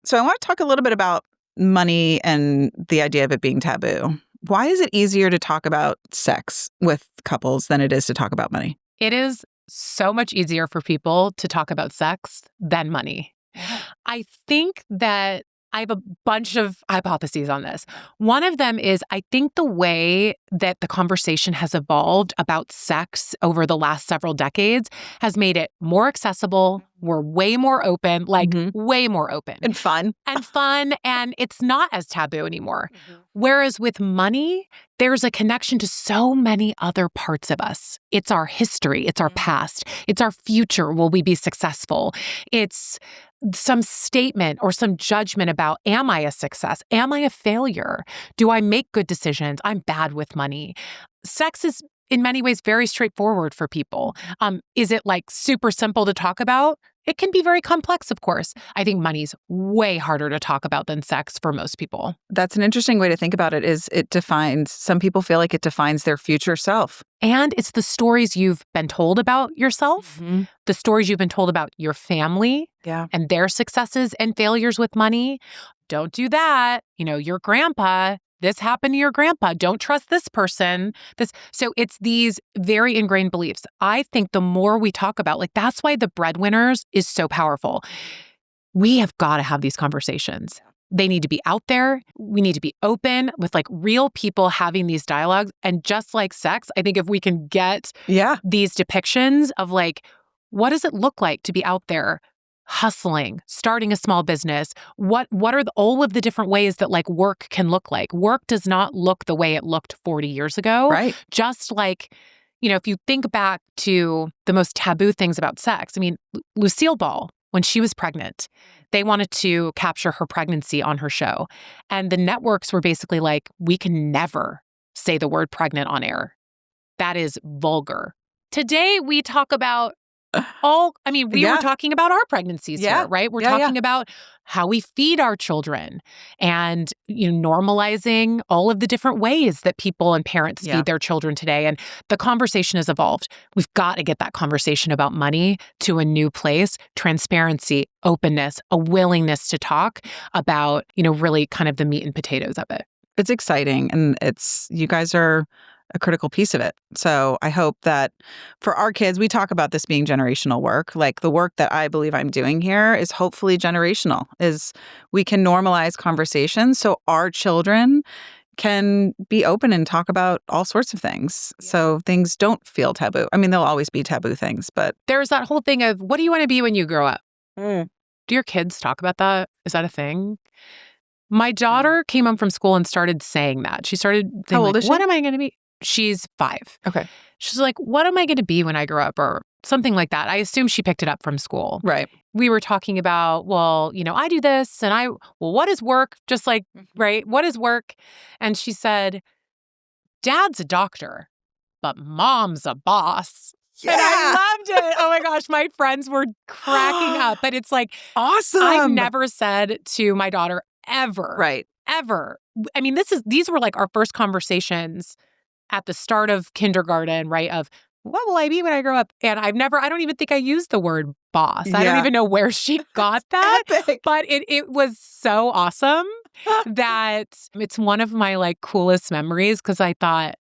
So I want to talk a little bit about money and the idea of it being taboo. Why is it easier to talk about sex with couples than it is to talk about money? It is so much easier for people to talk about sex than money. I think that I have a bunch of hypotheses on this. One of them is I think the way that the conversation has evolved about sex over the last several decades has made it more accessible. We're way more open, way more open. And fun. And it's not as taboo anymore. Whereas with money, there's a connection to so many other parts of us. It's our history. It's our past. It's our future. Will we be successful? It's some statement or some judgment about, am I a success? Am I a failure? Do I make good decisions? I'm bad with money. Sex is in many ways very straightforward for people. Is it like super simple to talk about? It can be very complex, of course. I think money's way harder to talk about than sex for most people. That's an interesting way to think about it, is it defines, some people feel like it defines their future self. And it's the stories you've been told about yourself, the stories you've been told about your family and their successes and failures with money. Don't do that. Your grandpa, this happened to your grandpa. Don't trust this person. So it's these very ingrained beliefs. I think the more we talk about, that's why the Breadwinners is so powerful. We have got to have these conversations. They need to be out there. We need to be open with real people having these dialogues. And just like sex, I think if we can get these depictions of what does it look like to be out there hustling, starting a small business? What are all of the different ways that work can look like? Work does not look the way it looked 40 years ago. Right. Just if you think back to the most taboo things about sex, Lucille Ball, when she was pregnant, they wanted to capture her pregnancy on her show. And the networks were basically we can never say the word pregnant on air. That is vulgar. Today, we talk about we were talking about our pregnancies here, right? We're talking about how we feed our children and, normalizing all of the different ways that people and parents feed their children today. And the conversation has evolved. We've got to get that conversation about money to a new place, transparency, openness, a willingness to talk about, really kind of the meat and potatoes of it. It's exciting. And you guys are a critical piece of it. So I hope that for our kids, we talk about this being generational work. The work that I believe I'm doing here is hopefully generational, is we can normalize conversations so our children can be open and talk about all sorts of things. So things don't feel taboo. There'll always be taboo things, but there's that whole thing of, what do you want to be when you grow up? Do your kids talk about that? Is that a thing? My daughter came home from school and started saying that. She started thinking, how old is she? What am I going to be? She's 5. Okay. She's like, what am I going to be when I grow up? Or something like that. I assume she picked it up from school. Right. We were talking about, I do this and what is work? Just right? What is work? And she said, Dad's a doctor, but Mom's a boss. Yeah. And I loved it. Oh my gosh, my friends were cracking up. But it's awesome. I've never said to my daughter ever. Right. Ever. These were our first conversations at the start of kindergarten, right? Of what will I be when I grow up? And I don't even think I used the word boss. I don't even know where she got that. Epic. But it was so awesome that it's one of my coolest memories, because I thought,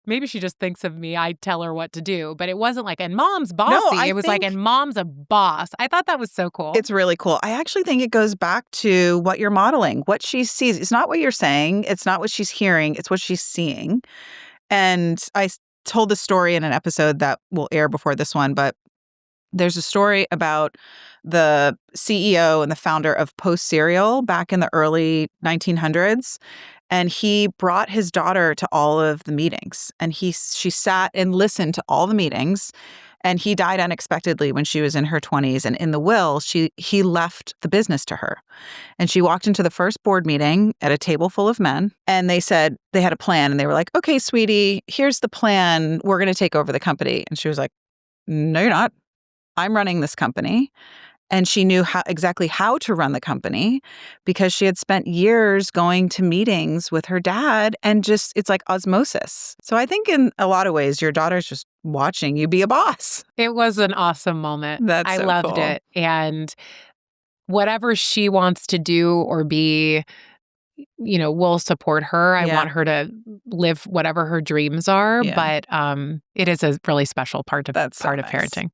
maybe she just thinks of me, I tell her what to do. But it wasn't and Mom's bossy. No, it was and Mom's a boss. I thought that was so cool. It's really cool. I actually think it goes back to what you're modeling, what she sees. It's not what you're saying. It's not what she's hearing. It's what she's seeing. And I told the story in an episode that will air before this one, but there's a story about the CEO and the founder of Post Cereal back in the early 1900s. And he brought his daughter to all of the meetings. And she sat and listened to all the meetings. And he died unexpectedly when she was in her 20s. And in the will, he left the business to her. And she walked into the first board meeting at a table full of men. And they said they had a plan. And they were like, okay, sweetie, here's the plan. We're going to take over the company. And she was like, no, you're not. I'm running this company. And she knew exactly how to run the company because she had spent years going to meetings with her dad, and it's like osmosis. So I think in a lot of ways, your daughter's just watching you be a boss. It was an awesome moment. I loved it. And whatever she wants to do or be, we'll support her. I want her to live whatever her dreams are, but it is a really special part of That's so nice. parenting.